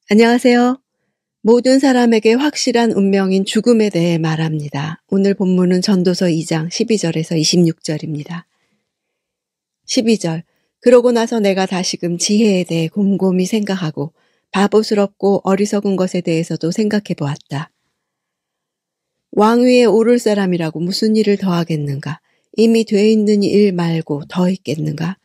안녕하세요. 모든 사람에게 확실한 운명인 죽음에 대해 말합니다. 오늘 본문은 전도서 2장 12절에서 26절입니다. 12절. 그러고 나서 내가 다시금 지혜에 대해 곰곰이 생각하고 바보스럽고 어리석은 것에 대해서도 생각해 보았다. 왕위에 오를 사람이라고 무슨 일을 더 하겠는가? 이미 돼 있는 일 말고 더 있겠는가?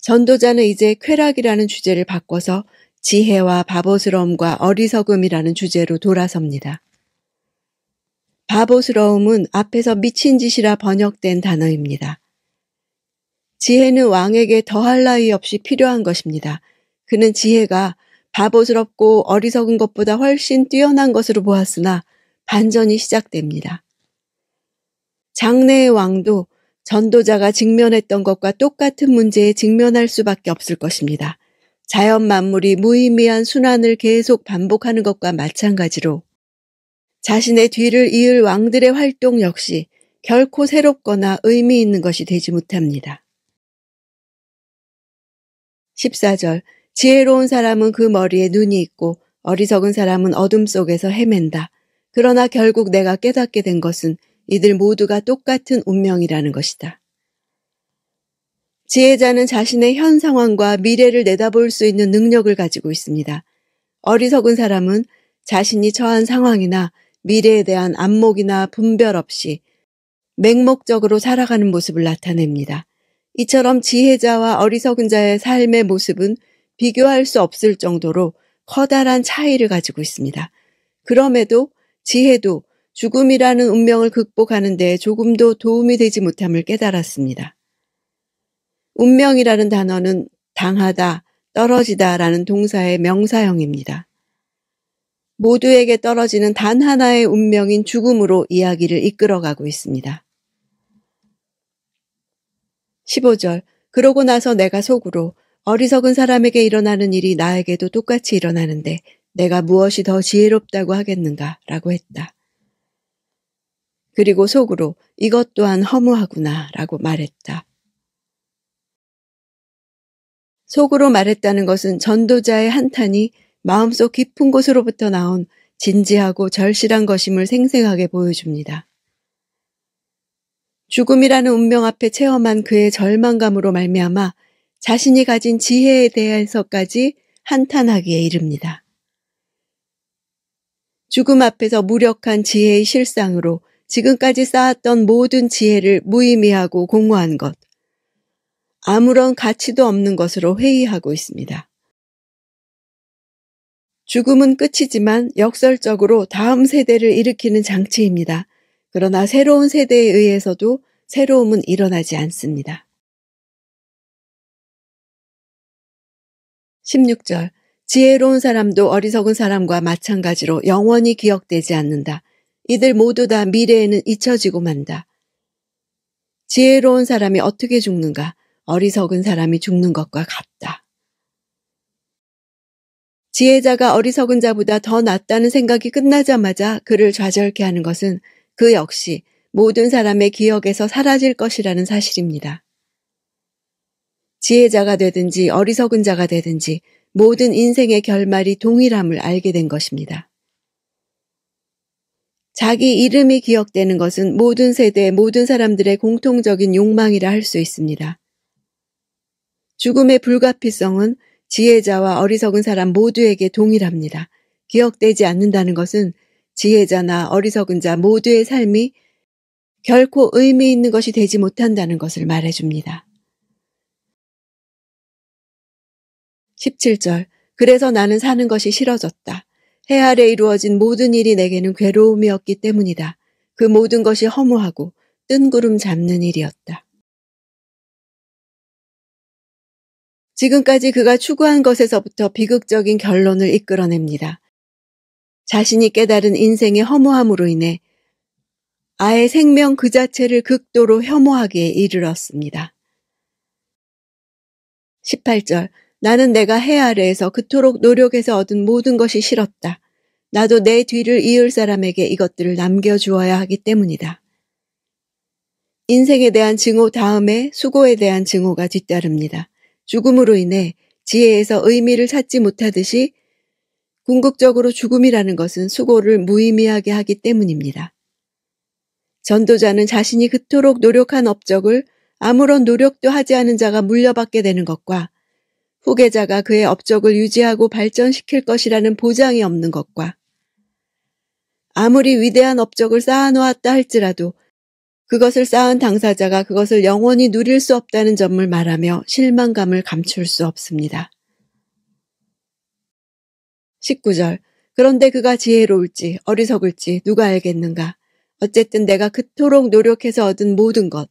전도자는 이제 쾌락이라는 주제를 바꿔서 지혜와 바보스러움과 어리석음이라는 주제로 돌아섭니다. 바보스러움은 앞에서 미친 짓이라 번역된 단어입니다. 지혜는 왕에게 더할 나위 없이 필요한 것입니다. 그는 지혜가 바보스럽고 어리석은 것보다 훨씬 뛰어난 것으로 보았으나 반전이 시작됩니다. 장래의 왕도 전도자가 직면했던 것과 똑같은 문제에 직면할 수밖에 없을 것입니다. 자연 만물이 무의미한 순환을 계속 반복하는 것과 마찬가지로 자신의 뒤를 이을 왕들의 활동 역시 결코 새롭거나 의미 있는 것이 되지 못합니다. 14절. 지혜로운 사람은 그 머리에 눈이 있고 어리석은 사람은 어둠 속에서 헤맨다. 그러나 결국 내가 깨닫게 된 것은 이들 모두가 똑같은 운명이라는 것이다. 지혜자는 자신의 현 상황과 미래를 내다볼 수 있는 능력을 가지고 있습니다. 어리석은 사람은 자신이 처한 상황이나 미래에 대한 안목이나 분별 없이 맹목적으로 살아가는 모습을 나타냅니다. 이처럼 지혜자와 어리석은 자의 삶의 모습은 비교할 수 없을 정도로 커다란 차이를 가지고 있습니다. 그럼에도 지혜도 죽음이라는 운명을 극복하는 데 조금도 도움이 되지 못함을 깨달았습니다. 운명이라는 단어는 당하다, 떨어지다라는 동사의 명사형입니다. 모두에게 떨어지는 단 하나의 운명인 죽음으로 이야기를 이끌어가고 있습니다. 15절. 그러고 나서 내가 속으로 어리석은 사람에게 일어나는 일이 나에게도 똑같이 일어나는데 내가 무엇이 더 지혜롭다고 하겠는가 라고 했다. 그리고 속으로 이것 또한 허무하구나 라고 말했다. 속으로 말했다는 것은 전도자의 한탄이 마음속 깊은 곳으로부터 나온 진지하고 절실한 것임을 생생하게 보여줍니다. 죽음이라는 운명 앞에 체험한 그의 절망감으로 말미암아 자신이 가진 지혜에 대해서까지 한탄하기에 이릅니다. 죽음 앞에서 무력한 지혜의 실상으로 지금까지 쌓았던 모든 지혜를 무의미하고 공허한 것, 아무런 가치도 없는 것으로 회의하고 있습니다. 죽음은 끝이지만 역설적으로 다음 세대를 일으키는 장치입니다. 그러나 새로운 세대에 의해서도 새로움은 일어나지 않습니다. 16절. 지혜로운 사람도 어리석은 사람과 마찬가지로 영원히 기억되지 않는다. 이들 모두 다 미래에는 잊혀지고 만다. 지혜로운 사람이 어떻게 죽는가? 어리석은 사람이 죽는 것과 같다. 지혜자가 어리석은 자보다 더 낫다는 생각이 끝나자마자 그를 좌절케 하는 것은 그 역시 모든 사람의 기억에서 사라질 것이라는 사실입니다. 지혜자가 되든지 어리석은 자가 되든지 모든 인생의 결말이 동일함을 알게 된 것입니다. 자기 이름이 기억되는 것은 모든 세대, 모든 사람들의 공통적인 욕망이라 할 수 있습니다. 죽음의 불가피성은 지혜자와 어리석은 사람 모두에게 동일합니다. 기억되지 않는다는 것은 지혜자나 어리석은 자 모두의 삶이 결코 의미 있는 것이 되지 못한다는 것을 말해줍니다. 17절. 그래서 나는 사는 것이 싫어졌다. 해 아래 이루어진 모든 일이 내게는 괴로움이었기 때문이다. 그 모든 것이 허무하고 뜬구름 잡는 일이었다. 지금까지 그가 추구한 것에서부터 비극적인 결론을 이끌어냅니다. 자신이 깨달은 인생의 허무함으로 인해 아예 생명 그 자체를 극도로 혐오하기에 이르렀습니다. 18절. 나는 내가 해 아래에서 그토록 노력해서 얻은 모든 것이 싫었다. 나도 내 뒤를 이을 사람에게 이것들을 남겨주어야 하기 때문이다. 인생에 대한 증오 다음에 수고에 대한 증오가 뒤따릅니다. 죽음으로 인해 지혜에서 의미를 찾지 못하듯이 궁극적으로 죽음이라는 것은 수고를 무의미하게 하기 때문입니다. 전도자는 자신이 그토록 노력한 업적을 아무런 노력도 하지 않은 자가 물려받게 되는 것과 후계자가 그의 업적을 유지하고 발전시킬 것이라는 보장이 없는 것과 아무리 위대한 업적을 쌓아놓았다 할지라도 그것을 쌓은 당사자가 그것을 영원히 누릴 수 없다는 점을 말하며 실망감을 감출 수 없습니다. 19절. 그런데 그가 지혜로울지 어리석을지 누가 알겠는가? 어쨌든 내가 그토록 노력해서 얻은 모든 것,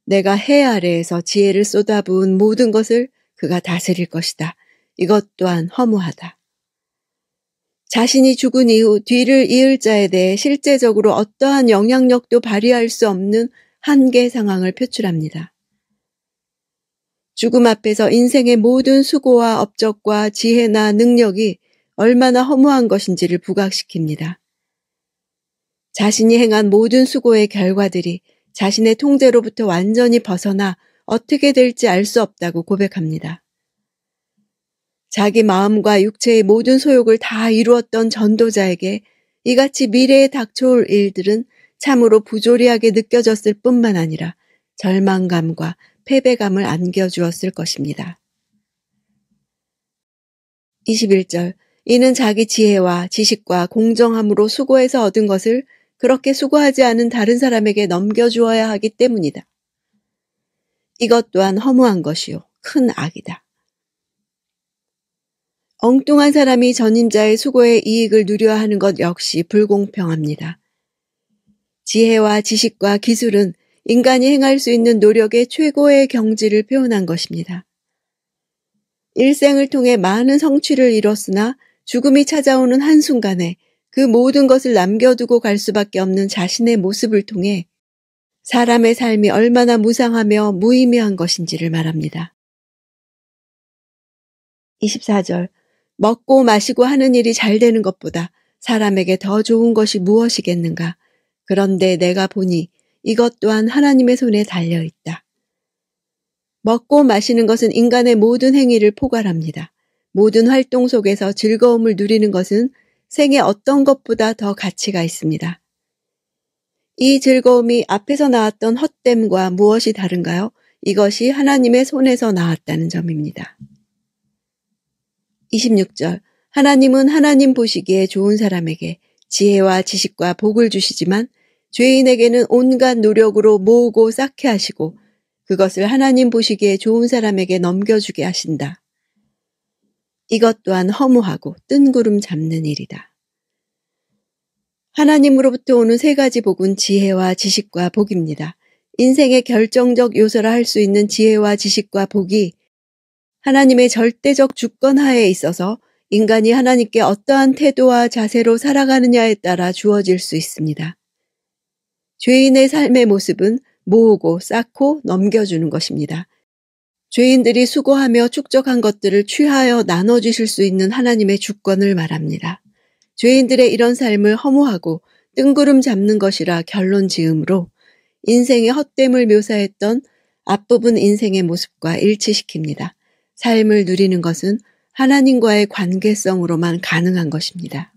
내가 해 아래에서 지혜를 쏟아부은 모든 것을 그가 다스릴 것이다. 이것 또한 허무하다. 자신이 죽은 이후 뒤를 이을 자에 대해 실제적으로 어떠한 영향력도 발휘할 수 없는 한계 상황을 표출합니다. 죽음 앞에서 인생의 모든 수고와 업적과 지혜나 능력이 얼마나 허무한 것인지를 부각시킵니다. 자신이 행한 모든 수고의 결과들이 자신의 통제로부터 완전히 벗어나 어떻게 될지 알 수 없다고 고백합니다. 자기 마음과 육체의 모든 소욕을 다 이루었던 전도자에게 이같이 미래에 닥쳐올 일들은 참으로 부조리하게 느껴졌을 뿐만 아니라 절망감과 패배감을 안겨주었을 것입니다. 21절. 이는 자기 지혜와 지식과 공정함으로 수고해서 얻은 것을 그렇게 수고하지 않은 다른 사람에게 넘겨주어야 하기 때문이다. 이것 또한 허무한 것이요 큰 악이다. 엉뚱한 사람이 전임자의 수고의 이익을 누려야 하는 것 역시 불공평합니다. 지혜와 지식과 기술은 인간이 행할 수 있는 노력의 최고의 경지를 표현한 것입니다. 일생을 통해 많은 성취를 이뤘으나 죽음이 찾아오는 한순간에 그 모든 것을 남겨두고 갈 수밖에 없는 자신의 모습을 통해 사람의 삶이 얼마나 무상하며 무의미한 것인지를 말합니다. 24절. 먹고 마시고 하는 일이 잘 되는 것보다 사람에게 더 좋은 것이 무엇이겠는가? 그런데 내가 보니 이것 또한 하나님의 손에 달려있다. 먹고 마시는 것은 인간의 모든 행위를 포괄합니다. 모든 활동 속에서 즐거움을 누리는 것은 생의 어떤 것보다 더 가치가 있습니다. 이 즐거움이 앞에서 나왔던 헛됨과 무엇이 다른가요? 이것이 하나님의 손에서 나왔다는 점입니다. 26절. 하나님은 하나님 보시기에 좋은 사람에게 지혜와 지식과 복을 주시지만 죄인에게는 온갖 노력으로 모으고 쌓게 하시고 그것을 하나님 보시기에 좋은 사람에게 넘겨주게 하신다. 이것 또한 허무하고 뜬구름 잡는 일이다. 하나님으로부터 오는 세 가지 복은 지혜와 지식과 복입니다. 인생의 결정적 요소라 할 수 있는 지혜와 지식과 복이 하나님의 절대적 주권하에 있어서 인간이 하나님께 어떠한 태도와 자세로 살아가느냐에 따라 주어질 수 있습니다. 죄인의 삶의 모습은 모으고 쌓고 넘겨주는 것입니다. 죄인들이 수고하며 축적한 것들을 취하여 나눠주실 수 있는 하나님의 주권을 말합니다. 죄인들의 이런 삶을 허무하고 뜬구름 잡는 것이라 결론 지음으로 인생의 헛됨을 묘사했던 앞부분 인생의 모습과 일치시킵니다. 삶을 누리는 것은 하나님과의 관계성으로만 가능한 것입니다.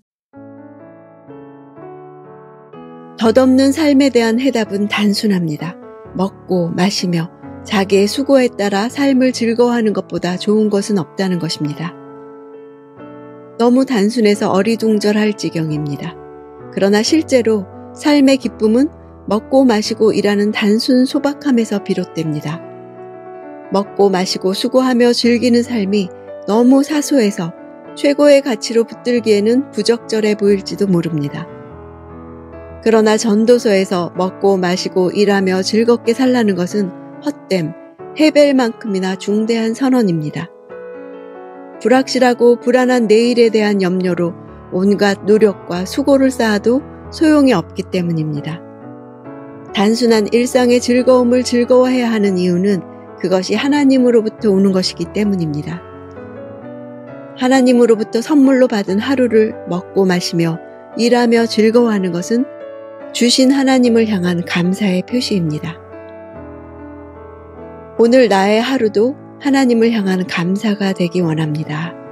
덧없는 삶에 대한 해답은 단순합니다. 먹고 마시며 자기의 수고에 따라 삶을 즐거워하는 것보다 좋은 것은 없다는 것입니다. 너무 단순해서 어리둥절할 지경입니다. 그러나 실제로 삶의 기쁨은 먹고 마시고 일하는 단순 소박함에서 비롯됩니다. 먹고 마시고 수고하며 즐기는 삶이 너무 사소해서 최고의 가치로 붙들기에는 부적절해 보일지도 모릅니다. 그러나 전도서에서 먹고 마시고 일하며 즐겁게 살라는 것은 헛됨, 해벨만큼이나 중대한 선언입니다. 불확실하고 불안한 내일에 대한 염려로 온갖 노력과 수고를 쌓아도 소용이 없기 때문입니다. 단순한 일상의 즐거움을 즐거워해야 하는 이유는 그것이 하나님으로부터 오는 것이기 때문입니다. 하나님으로부터 선물로 받은 하루를 먹고 마시며 일하며 즐거워하는 것은 주신 하나님을 향한 감사의 표시입니다. 오늘 나의 하루도 하나님을 향한 감사가 되기 원합니다.